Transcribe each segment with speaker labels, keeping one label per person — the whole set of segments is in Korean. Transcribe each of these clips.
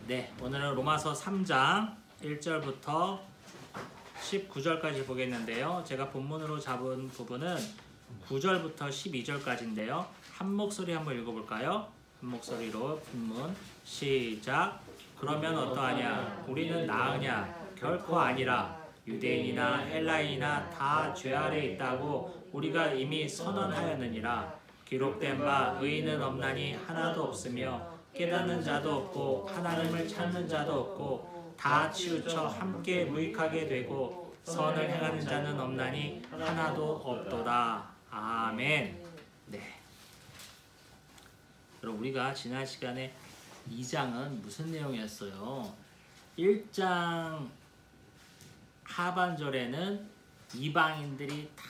Speaker 1: 네, 오늘은 로마서 3장 1절부터 19절까지 보겠는데요. 제가 본문으로 잡은 부분은 9절부터 12절까지인데요. 한 목소리 한번 읽어볼까요? 한 목소리로 본문 시작. 그러면 어떠하냐? 우리는 나으냐? 결코 아니라. 유대인이나 헬라인이나 다 죄 아래 있다고 우리가 이미 선언하였느니라. 기록된 바 의인은 없나니 하나도 없으며 깨닫는 자도 없고 하나님을 찾는 자도 없고 다 치우쳐 함께 무익하게 되고 선을 행하는 자는 없나니 하나도 없도다. 아멘. 네. 여러분, 우리가 지난 시간에 2장은 무슨 내용이었어요? 1장 하반절에는 이방인들이 다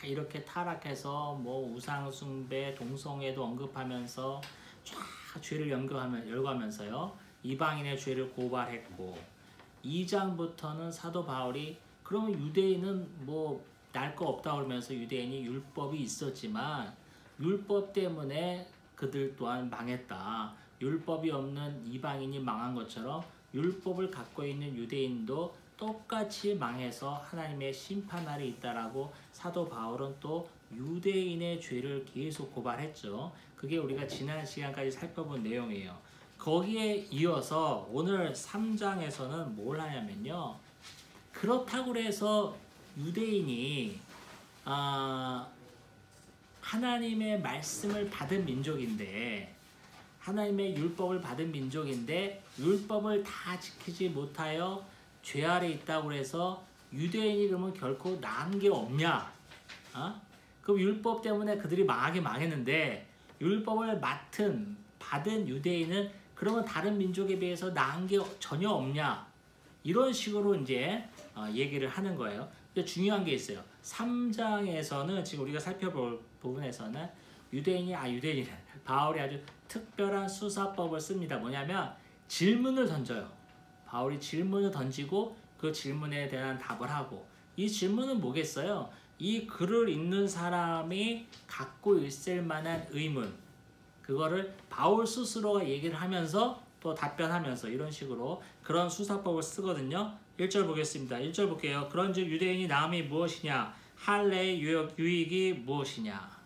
Speaker 1: 이렇게 타락해서 뭐 우상숭배, 동성애도 언급하면서 쫙 죄를 열거하면서요. 이방인의 죄를 고발했고, 2장부터는 사도 바울이 그러면 유대인은 뭐 날 거 없다 그러면서 유대인이 율법이 있었지만 율법 때문에 그들 또한 망했다. 율법이 없는 이방인이 망한 것처럼 율법을 갖고 있는 유대인도 똑같이 망해서 하나님의 심판 아래 있다라고 사도 바울은 또 유대인의 죄를 계속 고발했죠. 그게 우리가 지난 시간까지 살펴본 내용이에요. 거기에 이어서 오늘 3장에서는 뭘 하냐면요. 그렇다고 해서 유대인이 하나님의 말씀을 받은 민족인데, 하나님의 율법을 받은 민족인데 율법을 다 지키지 못하여 죄 아래 있다고 해서 유대인이 그러면 결코 나은 게 없냐? 그럼 율법 때문에 그들이 망했는데 율법을 받은 유대인은 그러면 다른 민족에 비해서 나은 게 전혀 없냐? 이런 식으로 이제 얘기를 하는 거예요. 근데 중요한 게 있어요. 3장에서는 지금 우리가 살펴볼 부분에서는 유대인이 바울이 아주 특별한 수사법을 씁니다. 뭐냐면 질문을 던져요. 바울이 질문을 던지고 그 질문에 대한 답을 하고, 이 질문은 뭐겠어요? 이 글을 읽는 사람이 갖고 있을 만한 의문, 그거를 바울 스스로가 얘기를 하면서 또 답변하면서 이런 식으로 그런 수사법을 쓰거든요. 1절 보겠습니다. 1절 볼게요. 그런즉 유대인이 나음이 무엇이냐? 할례의 유익이 무엇이냐?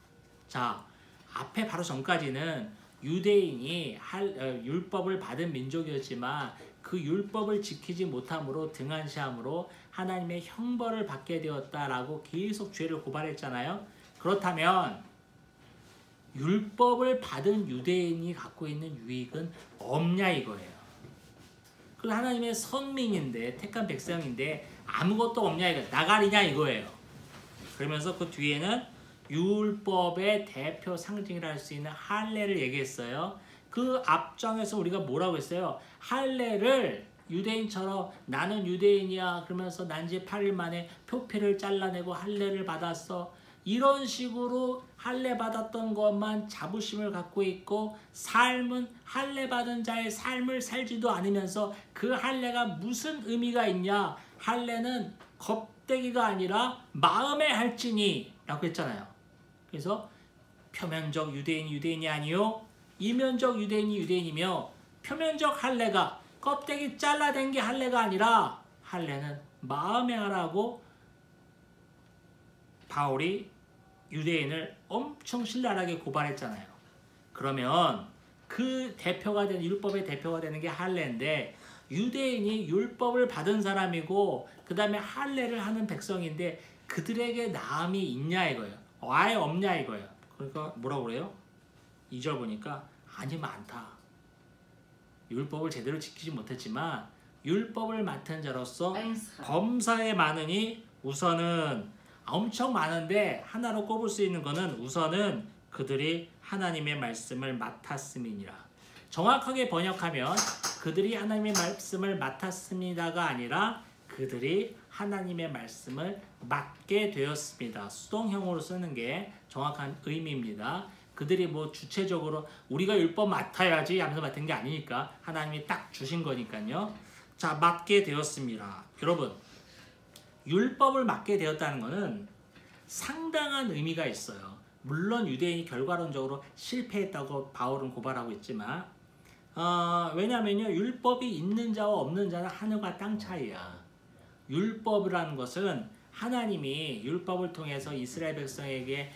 Speaker 1: 자, 앞에 바로 전까지는 유대인이 율법을 받은 민족이었지만 그 율법을 지키지 못함으로 등한시함으로 하나님의 형벌을 받게 되었다라고 계속 죄를 고발했잖아요. 그렇다면 율법을 받은 유대인이 갖고 있는 유익은 없냐 이거예요. 그 하나님의 선민인데, 택한 백성인데 아무것도 없냐 이거, 나가리냐 이거예요. 그러면서 그 뒤에는 율법의 대표 상징이라 할 수 있는 할례를 얘기했어요. 그 앞장에서 우리가 뭐라고 했어요? 할례를 유대인처럼 나는 유대인이야 그러면서 난지 8일 만에 표피를 잘라내고 할례를 받았어. 이런 식으로 할례 받았던 것만 자부심을 갖고 있고, 삶은 할례 받은 자의 삶을 살지도 않으면서 그 할례가 무슨 의미가 있냐? 할례는 껍데기가 아니라 마음의 할지니 라고 했잖아요. 그래서 표면적 유대인이 아니요, 이면적 유대인이며, 표면적 할례가 껍데기 잘라낸 게 할례가 아니라 할례는 마음에 하라고 바울이 유대인을 엄청 신랄하게 고발했잖아요. 그러면 그 대표가 되는, 율법의 대표가 되는 게 할례인데, 유대인이 율법을 받은 사람이고 그 다음에 할례를 하는 백성인데 그들에게 나음이 있냐 이거예요. 아예 없냐 이거예요. 그러니까 뭐라고 그래요? 2절 보니까 아니 많다. 율법을 제대로 지키지 못했지만 율법을 맡은 자로서 범사에 많으니 우선은, 엄청 많은데 하나로 꼽을 수 있는 거는 우선은 그들이 하나님의 말씀을 맡았음이니라. 정확하게 번역하면 그들이 하나님의 말씀을 맡았습니다가 아니라 그들이 하나님의 말씀을 맡게 되었습니다. 수동형으로 쓰는 게 정확한 의미입니다. 그들이 뭐 주체적으로 우리가 율법 맡아야지 하면서 맡은 게 아니니까 하나님이 딱 주신 거니까요. 자, 맡게 되었습니다. 여러분, 율법을 맡게 되었다는 것은 상당한 의미가 있어요. 물론 유대인이 결과론적으로 실패했다고 바울은 고발하고 있지만 왜냐면요, 율법이 있는 자와 없는 자는 하늘과 땅 차이야. 율법이라는 것은 하나님이 율법을 통해서 이스라엘 백성에게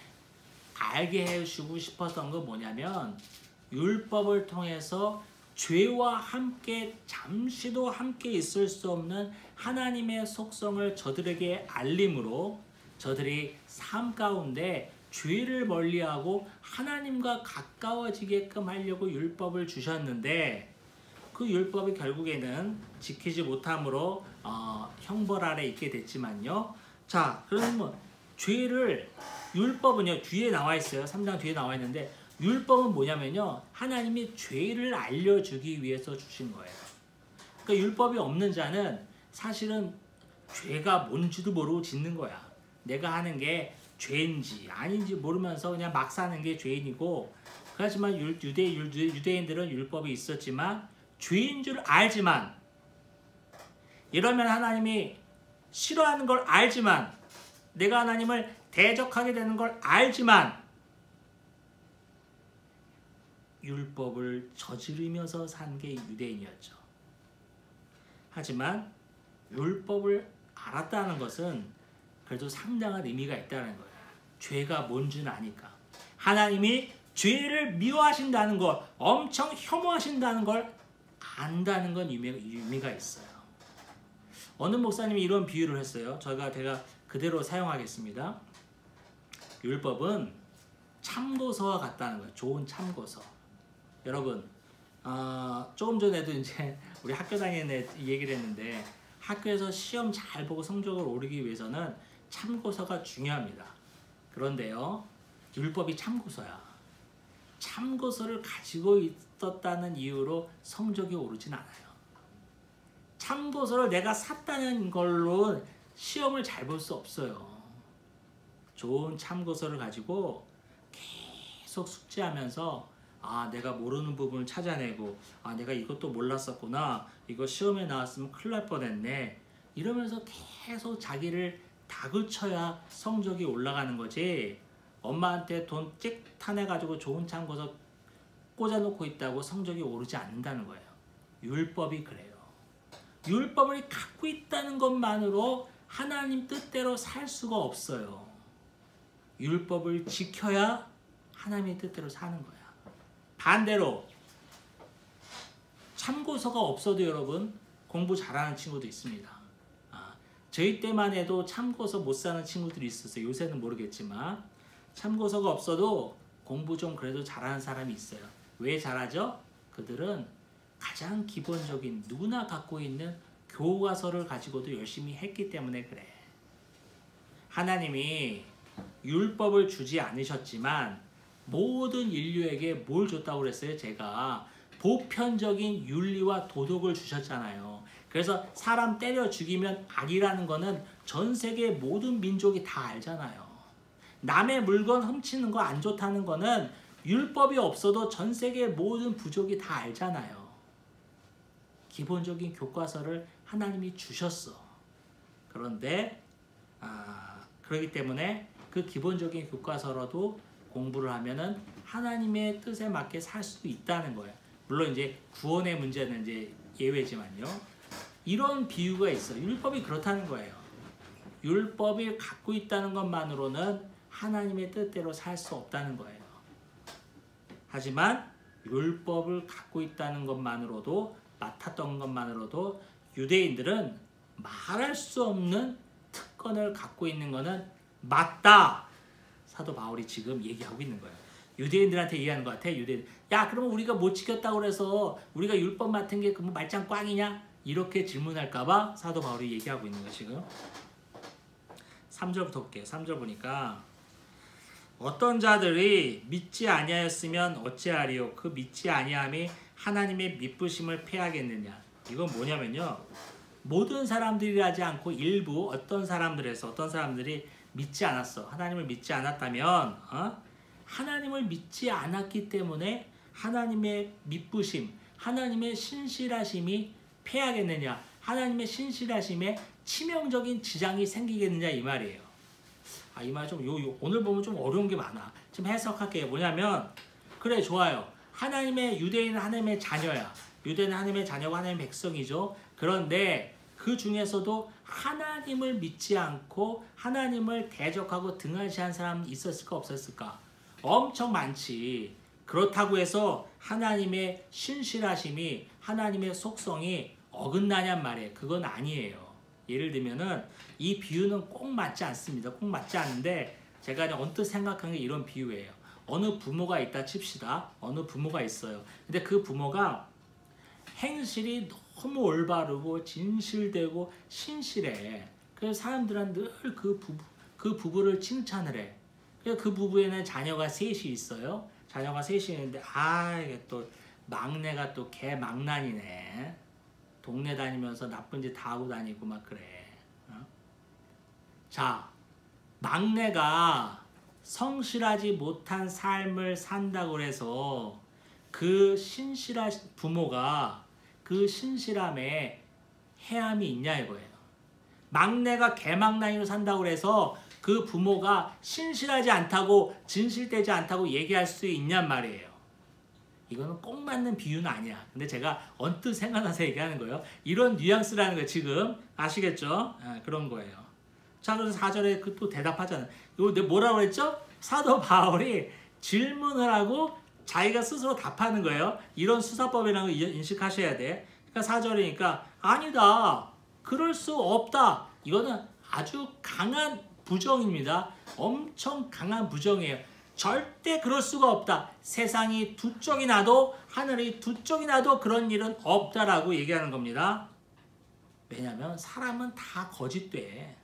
Speaker 1: 알게 해주고 싶었던 건 뭐냐면, 율법을 통해서 죄와 함께 잠시도 함께 있을 수 없는 하나님의 속성을 저들에게 알림으로 저들이 삶 가운데 죄를 멀리하고 하나님과 가까워지게끔 하려고 율법을 주셨는데, 그 율법이 결국에는 지키지 못함으로 형벌 아래 있게 됐지만요. 자, 그러면 죄를, 율법은요 뒤에 나와 있어요. 3장 뒤에 나와 있는데, 율법은 뭐냐면요, 하나님이 죄를 알려주기 위해서 주신 거예요. 그러니까 율법이 없는 자는 사실은 죄가 뭔지도 모르고 짓는 거야. 내가 하는 게 죄인지 아닌지 모르면서 그냥 막 사는 게 죄인이고, 그렇지만 유대인들은 율법이 있었지만 죄인 줄 알지만, 이러면 하나님이 싫어하는 걸 알지만, 내가 하나님을 대적하게 되는 걸 알지만 율법을 저지르면서 산 게 유대인이었죠. 하지만 율법을 알았다는 것은 그래도 상당한 의미가 있다는 거예요. 죄가 뭔지는 아니까. 하나님이 죄를 미워하신다는 것, 엄청 혐오하신다는 걸 안다는 건 의미가 있어요. 어느 목사님이 이런 비유를 했어요. 제가 그대로 사용하겠습니다. 율법은 참고서와 같다는 거예요. 좋은 참고서. 여러분, 조금 전에도 이제 우리 학교 다니는 애 얘기를 했는데, 학교에서 시험 잘 보고 성적을 오르기 위해서는 참고서가 중요합니다. 그런데요, 율법이 참고서야. 참고서를 가지고 있었다는 이유로 성적이 오르진 않아요. 참고서를 내가 샀다는 걸로 시험을 잘 볼 수 없어요. 좋은 참고서를 가지고 계속 숙지하면서, 내가 모르는 부분을 찾아내고, 내가 이것도 몰랐었구나, 이거 시험에 나왔으면 큰일 날 뻔했네, 이러면서 계속 자기를 다그쳐야 성적이 올라가는 거지, 엄마한테 돈 찍 타내가지고 좋은 참고서 꽂아놓고 있다고 성적이 오르지 않는다는 거예요. 율법이 그래요. 율법을 갖고 있다는 것만으로 하나님 뜻대로 살 수가 없어요. 율법을 지켜야 하나님의 뜻대로 사는 거야. 반대로 참고서가 없어도 여러분 공부 잘하는 친구도 있습니다. 저희 때만 해도 참고서 못 사는 친구들이 있었어요. 요새는 모르겠지만 참고서가 없어도 공부 좀 그래도 잘하는 사람이 있어요. 왜 잘하죠? 그들은 가장 기본적인 누구나 갖고 있는 교과서를 가지고도 열심히 했기 때문에 그래. 하나님이 율법을 주지 않으셨지만 모든 인류에게 뭘 줬다고 그랬어요? 제가 보편적인 윤리와 도덕을 주셨잖아요. 그래서 사람 때려 죽이면 악이라는 거는 전 세계 모든 민족이 다 알잖아요. 남의 물건 훔치는 거 안 좋다는 거는 율법이 없어도 전 세계 모든 부족이 다 알잖아요. 기본적인 교과서를 하나님이 주셨어. 그런데 그렇기 때문에 그 기본적인 교과서로도 공부를 하면은 하나님의 뜻에 맞게 살 수도 있다는 거예요. 물론 이제 구원의 문제는 이제 예외지만요. 이런 비유가 있어요. 율법이 그렇다는 거예요. 율법이 갖고 있다는 것만으로는 하나님의 뜻대로 살 수 없다는 거예요. 하지만 율법을 갖고 있다는 것만으로도, 맡았던 것만으로도 유대인들은 말할 수 없는 특권을 갖고 있는 것은 맞다. 사도 바울이 지금 얘기하고 있는 거예요. 유대인들한테 얘기하는 것 같아. 유대인, 야, 그러면 우리가 못 지켰다고 그래서 우리가 율법 맡은 게 그럼 말짱 꽝이냐? 이렇게 질문할까봐 사도 바울이 얘기하고 있는 거예요. 지금 3절부터 볼게요. 3절 보니까, 어떤 자들이 믿지 아니하였으면 어찌하리요? 그 믿지 아니함이 하나님의 미쁘심을 패하겠느냐? 이건 뭐냐면요, 모든 사람들이 하지 않고 일부 어떤 사람들이 믿지 않았어. 하나님을 믿지 않았다면, 하나님을 믿지 않았기 때문에 하나님의 미쁘심, 하나님의 신실하심이 패하겠느냐? 하나님의 신실하심에 치명적인 지장이 생기겠느냐, 이 말이에요. 이 말 좀 오늘 보면 좀 어려운 게 많아. 좀 해석할게요. 뭐냐면, 그래, 좋아요. 하나님의 유대인은 하나님의 자녀야. 유대인은 하나님의 자녀고 하나님의 백성이죠. 그런데 그 중에서도 하나님을 믿지 않고 하나님을 대적하고 등한시한 사람이 있었을까 없었을까? 엄청 많지. 그렇다고 해서 하나님의 신실하심이 하나님의 속성이 어긋나냔 말이에요. 그건 아니에요. 예를 들면은 이 비유는 꼭 맞지 않습니다. 꼭 맞지 않는데 제가 언뜻 생각한 게 이런 비유예요. 어느 부모가 있다 칩시다. 어느 부모가 있어요. 근데 그 부모가 행실이 너무 올바르고 진실되고 신실해. 그래서 사람들은 늘 그 부부를 칭찬을 해. 그래서 그 부부에는 자녀가 셋이 있어요. 자녀가 셋이 있는데 이게 또 막내가 또 개망난이네. 동네 다니면서 나쁜 짓 다 하고 다니고 막 그래. 자, 막내가 성실하지 못한 삶을 산다고 해서 그 신실한 부모가 그 신실함에 해함이 있냐 이거예요. 막내가 개망나니로 산다고 해서 그 부모가 신실하지 않다고 진실되지 않다고 얘기할 수 있냔 말이에요. 이거는 꼭 맞는 비유는 아니야. 근데 제가 언뜻 생각나서 얘기하는 거예요. 이런 뉘앙스라는 거 지금 아시겠죠? 그런 거예요. 자, 그래서 4절에 또 대답하잖아요. 이거 내가 뭐라고 그랬죠? 사도 바울이 질문을 하고 자기가 스스로 답하는 거예요. 이런 수사법이라는 거 인식하셔야 돼. 그러니까 4절이니까 아니다. 그럴 수 없다. 이거는 아주 강한 부정입니다. 엄청 강한 부정이에요. 절대 그럴 수가 없다. 세상이 두 쪽이 나도 하늘이 두 쪽이 나도 그런 일은 없다라고 얘기하는 겁니다. 왜냐하면 사람은 다 거짓돼.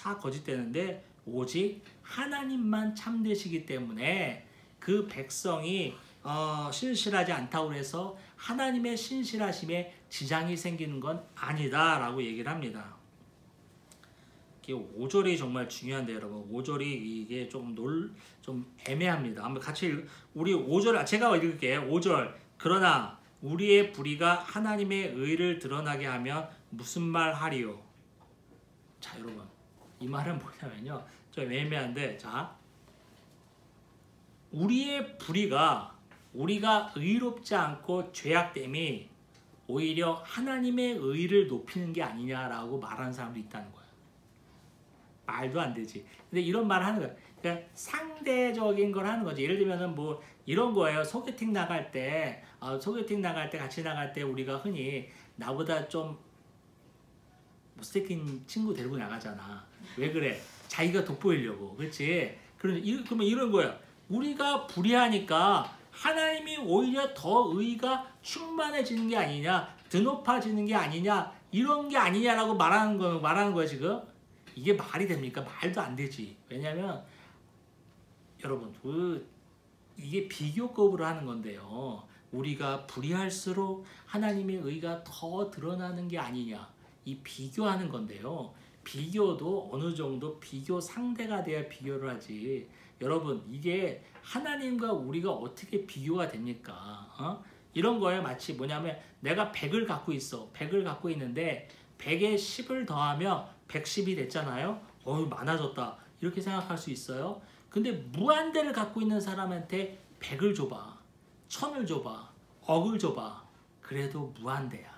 Speaker 1: 다 거짓되는데 오직 하나님만 참되시기 때문에 그 백성이 신실하지 않다고 해서 하나님의 신실하심에 지장이 생기는 건 아니다라고 얘기를 합니다. 5절이 정말 중요한데 여러분 5절이 이게 좀 애매합니다. 한번 같이 우리 5절 제가 읽을게요. 5절 그러나 우리의 불의가 하나님의 의를 드러나게 하면 무슨 말 하리요? 자 여러분 이 말은 뭐냐면요 좀 애매한데 자 우리의 불의가 우리가 의롭지 않고 죄악됨이 오히려 하나님의 의를 높이는 게 아니냐라고 말하는 사람도 있다는 거예요. 말도 안 되지. 근데 이런 말을 하는 거예요. 그러니까 상대적인 걸 하는 거지. 예를 들면은 뭐 이런 거예요. 소개팅 나갈 때 같이 나갈 때 우리가 흔히 나보다 좀 못생긴 친구 데리고 나가잖아. 왜 그래? 자기가 돋보이려고. 그렇지? 그러면 이런 거예요. 우리가 불의하니까 하나님이 오히려 더 의가 충만해지는 게 아니냐, 드높아지는 게 아니냐, 이런 게 아니냐라고 말하는 거야 지금. 이게 말이 됩니까? 말도 안 되지. 왜냐면 여러분 이게 비교급으로 하는 건데요. 우리가 불의할수록 하나님의 의가 더 드러나는 게 아니냐. 이 비교하는 건데요. 비교도 어느 정도 비교 상대가 돼야 비교를 하지. 여러분 이게 하나님과 우리가 어떻게 비교가 됩니까? 이런 거에 마치 뭐냐면 내가 100을 갖고 있어. 100을 갖고 있는데 100에 10을 더하면 110이 됐잖아요. 많아졌다. 이렇게 생각할 수 있어요. 근데 무한대를 갖고 있는 사람한테 100을 줘봐. 1000을 줘봐. 억을 줘봐. 그래도 무한대야.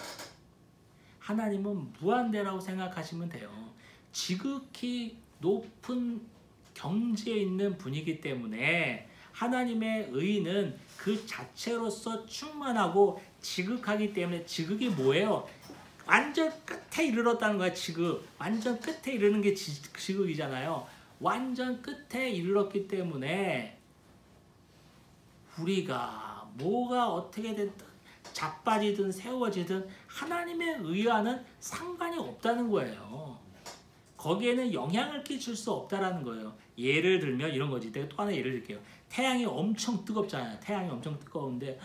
Speaker 1: 하나님은 무한대라고 생각하시면 돼요. 지극히 높은 경지에 있는 분이기 때문에 하나님의 의는 그 자체로서 충만하고 지극하기 때문에 지극이 뭐예요? 완전 끝에 이르렀다는 거야. 지극. 완전 끝에 이르는 게 지극이잖아요. 완전 끝에 이르렀기 때문에 우리가 뭐가 어떻게 됐든 자빠지든 세워지든 하나님의 의와는 상관이 없다는 거예요. 거기에는 영향을 끼칠 수 없다라는 거예요. 예를 들면 이런 거지. 내가 또 하나 예를 들게요. 태양이 엄청 뜨겁잖아요. 태양이 엄청 뜨거운데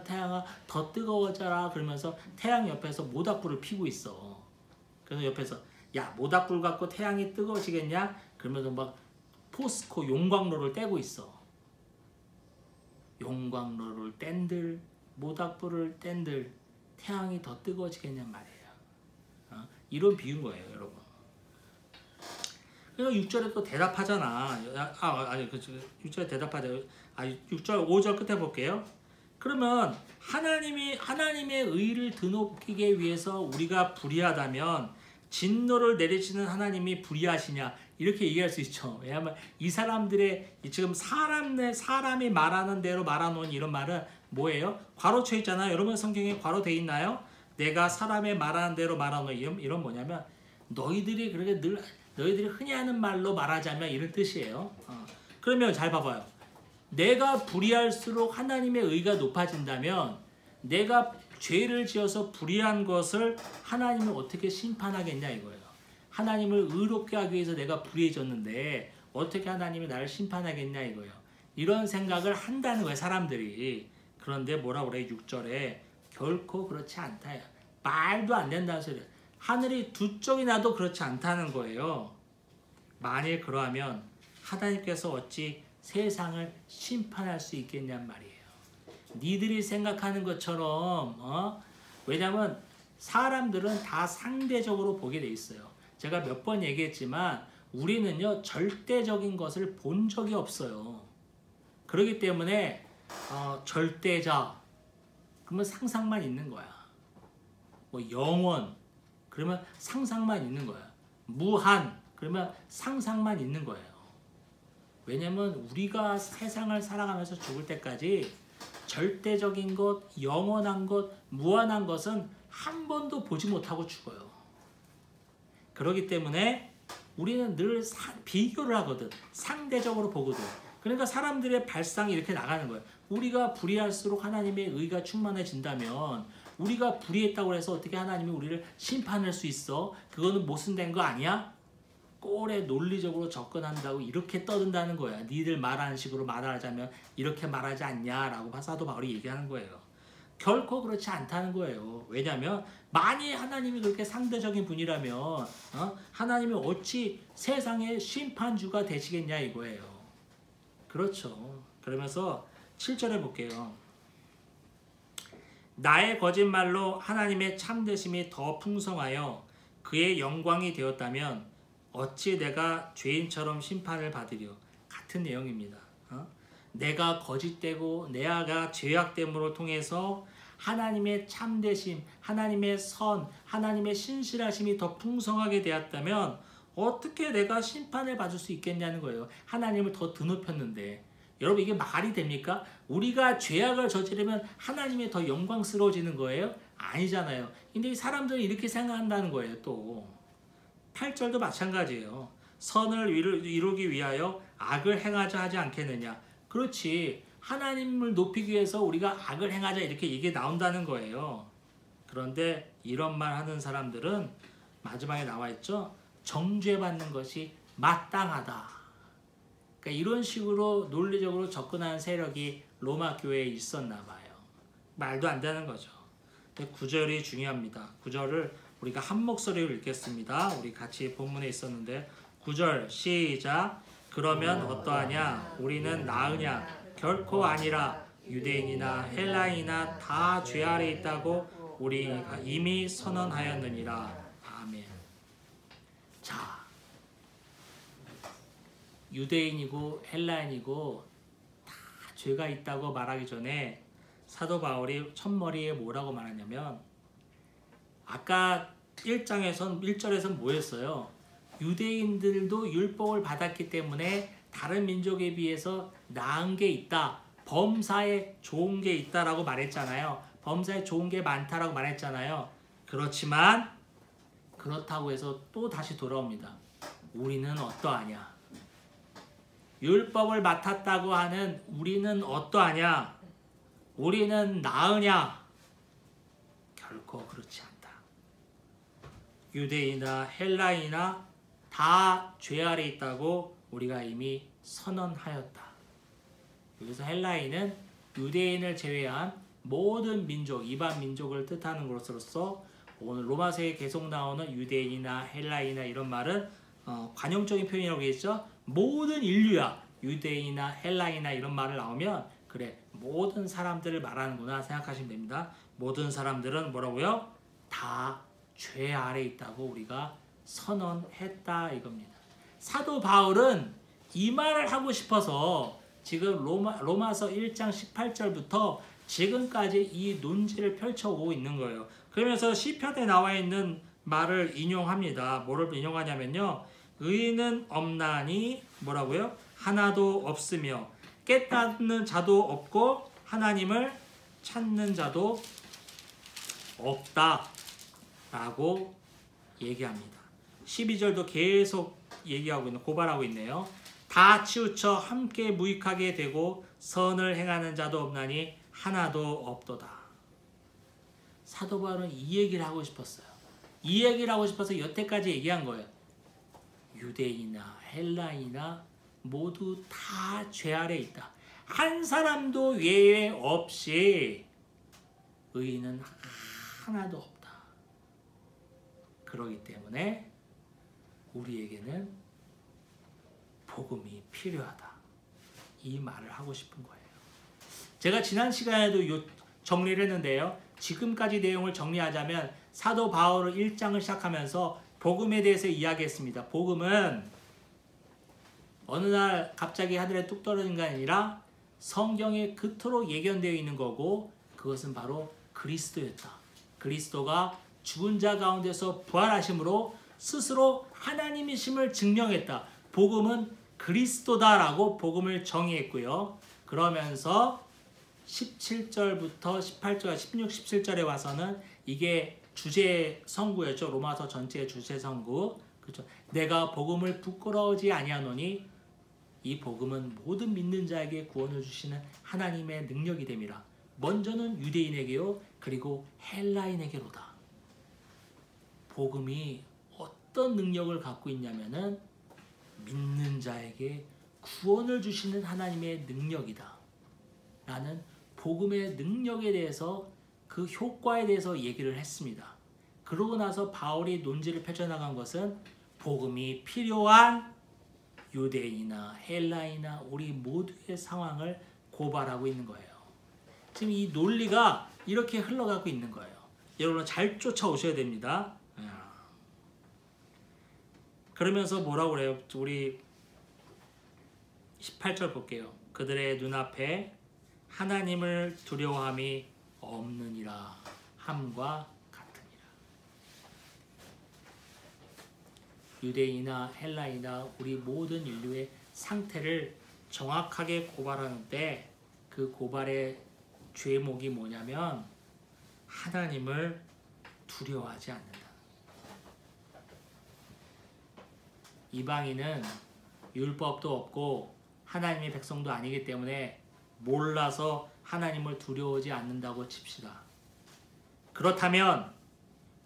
Speaker 1: 태양아 더 뜨거워져라 그러면서 태양 옆에서 모닥불을 피고 있어. 그래서 옆에서 야 모닥불 갖고 태양이 뜨거워지겠냐? 그러면서 막 포스코 용광로를 떼고 있어. 용광로를 뗀들 모닥불을 뗀들 태양이 더 뜨거워지겠냔 말이에요. 이런 비유인 거예요 여러분. 그러니까 6절에 또 대답하잖아. 6절에 대답하자. 6절 5절 끝에 볼게요. 그러면 하나님의 의를 드높이기 위해서 우리가 불의하다면 진노를 내리시는 하나님이 불의하시냐 이렇게 얘기할 수 있죠. 왜냐하면 이 사람들의 지금 사람이 말하는 대로 말하는 이런 말은 뭐예요? 괄호쳐 있잖아요. 여러분 성경에 괄호돼 있나요? 내가 사람의 말하는 대로 말하는 이런 뭐냐면 너희들이 그렇게 너희들이 흔히 하는 말로 말하자면 이런 뜻이에요. 그러면 잘 봐봐요. 내가 불의할수록 하나님의 의가 높아진다면 내가 죄를 지어서 불의한 것을 하나님이 어떻게 심판하겠냐 이거예요. 하나님을 의롭게 하기 위해서 내가 불의해졌는데 어떻게 하나님이 나를 심판하겠냐 이거예요. 이런 생각을 한다는 거예요, 사람들이. 그런데 뭐라 그래? 6절에 결코 그렇지 않다. 말도 안 된다는 소리예요. 하늘이 두 쪽이 나도 그렇지 않다는 거예요. 만일 그러하면 하나님께서 어찌 세상을 심판할 수 있겠냔 말이에요. 니들이 생각하는 것처럼 왜냐하면 사람들은 다 상대적으로 보게 돼 있어요. 제가 몇 번 얘기했지만 우리는요 절대적인 것을 본 적이 없어요. 그렇기 때문에 절대자 그러면 상상만 있는 거야. 뭐 영원 그러면 상상만 있는 거야. 무한 그러면 상상만 있는 거예요. 왜냐면 우리가 세상을 살아가면서 죽을 때까지 절대적인 것, 영원한 것, 무한한 것은 한 번도 보지 못하고 죽어요. 그렇기 때문에 우리는 늘 비교를 하거든. 상대적으로 보거든. 그러니까 사람들의 발상이 이렇게 나가는 거예요. 우리가 불의할수록 하나님의 의가 충만해진다면 우리가 불의했다고 해서 어떻게 하나님이 우리를 심판할 수 있어? 그거는 모순된 거 아니야? 꼴에 논리적으로 접근한다고 이렇게 떠든다는 거야. 니들 말하는 식으로 말하자면 이렇게 말하지 않냐라고 사도 바울이 얘기하는 거예요. 결코 그렇지 않다는 거예요. 왜냐하면 만일 하나님이 그렇게 상대적인 분이라면 하나님이 어찌 세상의 심판주가 되시겠냐 이거예요. 그렇죠. 그러면서 7절에 볼게요. 나의 거짓말로 하나님의 참되심이 더 풍성하여 그의 영광이 되었다면 어찌 내가 죄인처럼 심판을 받으려. 같은 내용입니다. 내가 거짓되고 내가 죄악됨으로 통해서 하나님의 참되심, 하나님의 선, 하나님의 신실하심이 더 풍성하게 되었다면 어떻게 내가 심판을 받을 수 있겠냐는 거예요. 하나님을 더 드높였는데. 여러분 이게 말이 됩니까? 우리가 죄악을 저지르면 하나님이 더 영광스러워지는 거예요? 아니잖아요. 근데 이 사람들은 이렇게 생각한다는 거예요. 또 8절도 마찬가지예요. 선을 이루기 위하여 악을 행하자 하지 않겠느냐. 그렇지. 하나님을 높이기 위해서 우리가 악을 행하자 이렇게 얘기 나온다는 거예요. 그런데 이런 말 하는 사람들은 마지막에 나와 있죠. 정죄받는 것이 마땅하다. 그러니까 이런 식으로 논리적으로 접근하는 세력이 로마 교회에 있었나 봐요. 말도 안 되는 거죠. 9절이 중요합니다. 9절을 우리가 한 목소리로 읽겠습니다. 우리 같이 본문에 있었는데 9절 시작. 그러면 어떠하냐? 우리는 나으냐? 결코 아니라 유대인이나 헬라인이나 다 죄 아래 있다고 우리가 이미 선언하였느니라. 아멘. 자, 유대인이고 헬라인이고 다 죄가 있다고 말하기 전에 사도 바울이 첫머리에 뭐라고 말하냐면 아까 1절에서는 뭐였어요? 유대인들도 율법을 받았기 때문에 다른 민족에 비해서 나은 게 있다. 범사에 좋은 게 있다라고 말했잖아요. 범사에 좋은 게 많다라고 말했잖아요. 그렇지만 그렇다고 해서 또 다시 돌아옵니다. 우리는 어떠하냐? 율법을 맡았다고 하는 우리는 어떠하냐? 우리는 나으냐? 결코 그렇지 않다. 유대인이나 헬라인이나 다 죄 아래 있다고 우리가 이미 선언하였다. 여기서 헬라인은 유대인을 제외한 모든 민족, 이방 민족을 뜻하는 것으로서 오늘 로마서에 계속 나오는 유대인이나 헬라인이나 이런 말은 관용적인 표현이라고 했죠. 모든 인류야. 유대인이나 헬라인이나 이런 말을 나오면 그래 모든 사람들을 말하는구나 생각하시면 됩니다. 모든 사람들은 뭐라고요? 다 죄 아래 있다고 우리가 선언했다 이겁니다. 사도 바울은 이 말을 하고 싶어서 지금 로마서 1장 18절부터 지금까지 이 논지를 펼쳐오고 있는 거예요. 그러면서 시편에 나와 있는 말을 인용합니다. 뭐를 인용하냐면요. 의인은 없나니 뭐라고요? 하나도 없으며 깨닫는 자도 없고 하나님을 찾는 자도 없다 라고 얘기합니다. 12절도 계속 얘기하고 있는, 고발하고 있네요. 다 치우쳐 함께 무익하게 되고 선을 행하는 자도 없나니 하나도 없도다. 사도 바울은 이 얘기를 하고 싶었어요. 이 얘기를 하고 싶어서 여태까지 얘기한 거예요. 유대인이나 헬라인이나 모두 다 죄 아래 있다. 한 사람도 외에 없이 의인은 하나도 없다. 그렇기 때문에 우리에게는 복음이 필요하다. 이 말을 하고 싶은 거예요. 제가 지난 시간에도 정리를 했는데요. 지금까지 내용을 정리하자면 사도 바울은 1장을 시작하면서 복음에 대해서 이야기했습니다. 복음은 어느 날 갑자기 하늘에 뚝 떨어진 게 아니라 성경에 그토록 예견되어 있는 거고, 그것은 바로 그리스도였다. 그리스도가 죽은 자 가운데서 부활하심으로 스스로 하나님이심을 증명했다. 복음은 그리스도다라고 복음을 정의했고요. 그러면서 17절부터 18절, 16, 17절에 와서는 이게 주제 선구였죠. 로마서 전체의 주제 선구. 그렇죠. 내가 복음을 부끄러워하지 아니하노니 이 복음은 모든 믿는 자에게 구원을 주시는 하나님의 능력이 됨이라. 먼저는 유대인에게요, 그리고 헬라인에게로다. 복음이 어떤 능력을 갖고 있냐면은 믿는 자에게 구원을 주시는 하나님의 능력이다 라는 복음의 능력에 대해서, 그 효과에 대해서 얘기를 했습니다. 그러고 나서 바울이 논지를 펼쳐나간 것은 복음이 필요한 유대인이나 헬라인이나 우리 모두의 상황을 고발하고 있는 거예요. 지금 이 논리가 이렇게 흘러가고 있는 거예요. 여러분 잘 쫓아오셔야 됩니다. 그러면서 뭐라고 그래요? 우리 18절 볼게요. 그들의 눈앞에 하나님을 두려워함이 없느니라 함과 같으니라. 유대인이나 헬라이나 우리 모든 인류의 상태를 정확하게 고발하는데, 그 고발의 죄목이 뭐냐면 하나님을 두려워하지 않는다. 이방인은 율법도 없고 하나님의 백성도 아니기 때문에 몰라서 하나님을 두려워하지 않는다고 칩시다. 그렇다면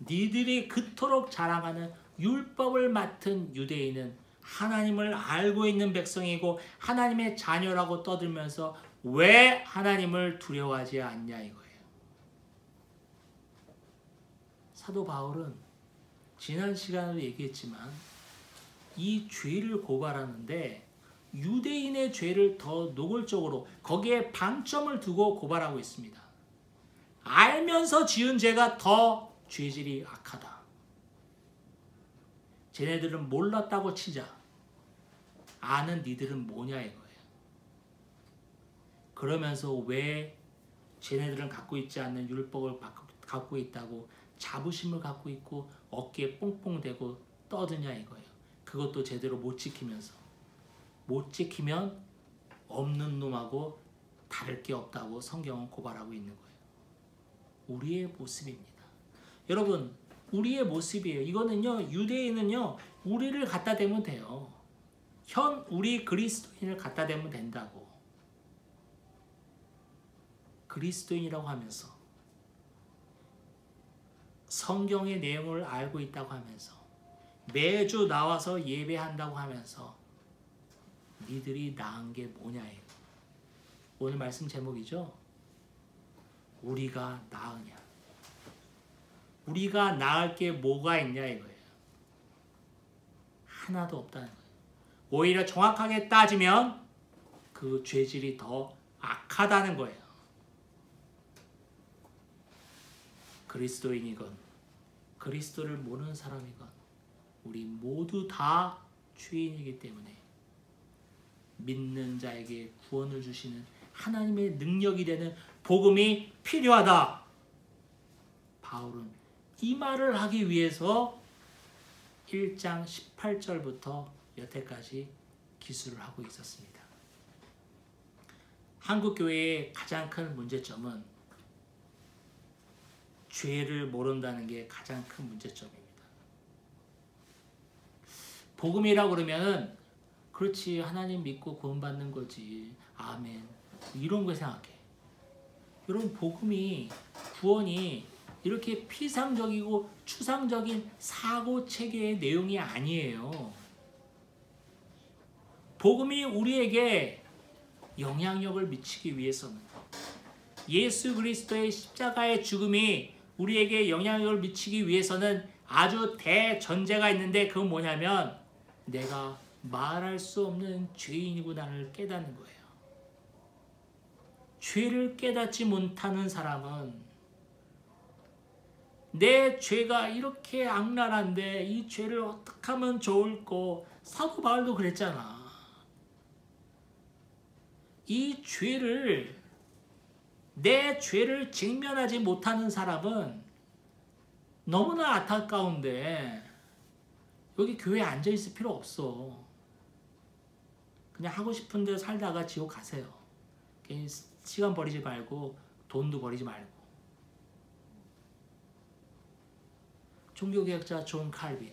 Speaker 1: 니들이 그토록 자랑하는 율법을 맡은 유대인은 하나님을 알고 있는 백성이고 하나님의 자녀라고 떠들면서 왜 하나님을 두려워하지 않냐 이거예요. 사도 바울은 지난 시간에도 얘기했지만 이 죄를 고발하는데 유대인의 죄를 더 노골적으로 거기에 방점을 두고 고발하고 있습니다. 알면서 지은 죄가 더 죄질이 악하다. 쟤네들은 몰랐다고 치자. 아는 니들은 뭐냐 이거예요. 그러면서 왜 쟤네들은 갖고 있지 않는 율법을 갖고 있다고 자부심을 갖고 있고 어깨에 뽕뽕대고 떠드냐 이거예요. 그것도 제대로 못 지키면서. 못 지키면 없는 놈하고 다를 게 없다고 성경은 고발하고 있는 거예요. 우리의 모습입니다. 여러분, 우리의 모습이에요. 이거는요, 유대인은요, 우리를 갖다 대면 돼요. 우리 그리스도인을 갖다 대면 된다고. 그리스도인이라고 하면서 성경의 내용을 알고 있다고 하면서 매주 나와서 예배한다고 하면서 니들이 나은 게 뭐냐예요. 오늘 말씀 제목이죠. 우리가 나으냐. 우리가 나을 게 뭐가 있냐 이거예요. 하나도 없다는 거예요. 오히려 정확하게 따지면 그 죄질이 더 악하다는 거예요. 그리스도인이건 그리스도를 모르는 사람이건 우리 모두 다 죄인이기 때문에 믿는 자에게 구원을 주시는 하나님의 능력이 되는 복음이 필요하다. 바울은 이 말을 하기 위해서 1장 18절부터 여태까지 기술을 하고 있었습니다. 한국교회의 가장 큰 문제점은 죄를 모른다는 게 가장 큰 문제점입니다. 복음이라고 그러면은 그렇지, 하나님 믿고 구원받는 거지, 아멘, 이런 거 생각해. 여러분, 복음이, 구원이 이렇게 피상적이고 추상적인 사고체계의 내용이 아니에요. 복음이 우리에게 영향력을 미치기 위해서는, 예수 그리스도의 십자가의 죽음이 우리에게 영향력을 미치기 위해서는 아주 대전제가 있는데, 그건 뭐냐면 내가 말할 수 없는 죄인이구나를 깨닫는 거예요. 죄를 깨닫지 못하는 사람은 내 죄가 이렇게 악랄한데 이 죄를 어떻게 하면 좋을꼬. 사도 바울도 그랬잖아. 이 죄를, 내 죄를 직면하지 못하는 사람은 너무나 안타까운데 여기 교회에 앉아있을 필요 없어. 그냥 하고 싶은 대로 살다가 지옥 가세요. 시간 버리지 말고 돈도 버리지 말고. 종교개혁자 존 칼빈,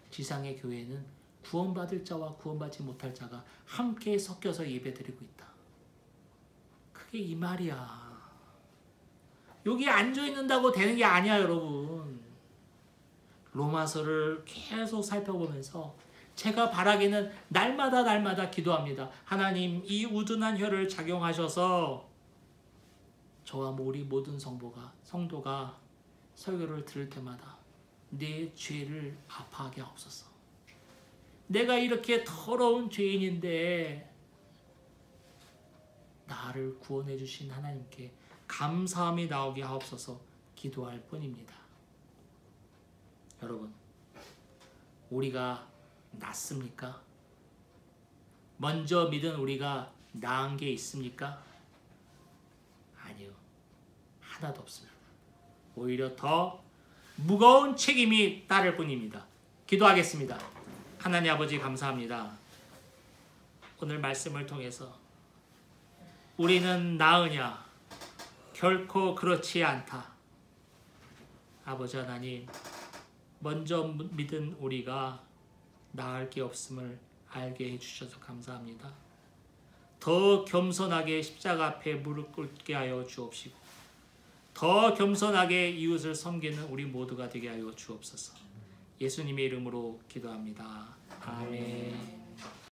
Speaker 1: 지상의 교회는 구원받을 자와 구원받지 못할 자가 함께 섞여서 예배드리고 있다. 그게 이 말이야. 여기 앉아있는다고 되는 게 아니야, 여러분. 로마서를 계속 살펴보면서 제가 바라기는 날마다 기도합니다. 하나님, 이 우둔한 혀를 작용하셔서 저와 우리 모든 성도가 설교를 들을 때마다 내 죄를 아파하게 하옵소서. 내가 이렇게 더러운 죄인인데 나를 구원해 주신 하나님께 감사함이 나오게 하옵소서 기도할 뿐입니다. 여러분, 우리가 낫습니까? 먼저 믿은 우리가 나은 게 있습니까? 아니요. 하나도 없습니다. 오히려 더 무거운 책임이 따를 뿐입니다. 기도하겠습니다. 하나님 아버지, 감사합니다. 오늘 말씀을 통해서 우리는 나으냐? 결코 그렇지 않다. 아버지 하나님, 먼저 믿은 우리가 나을 게 없음을 알게 해주셔서 감사합니다. 더 겸손하게 십자가 앞에 무릎 꿇게 하여 주옵시고, 더 겸손하게 이웃을 섬기는 우리 모두가 되게 하여 주옵소서. 예수님의 이름으로 기도합니다. 아멘.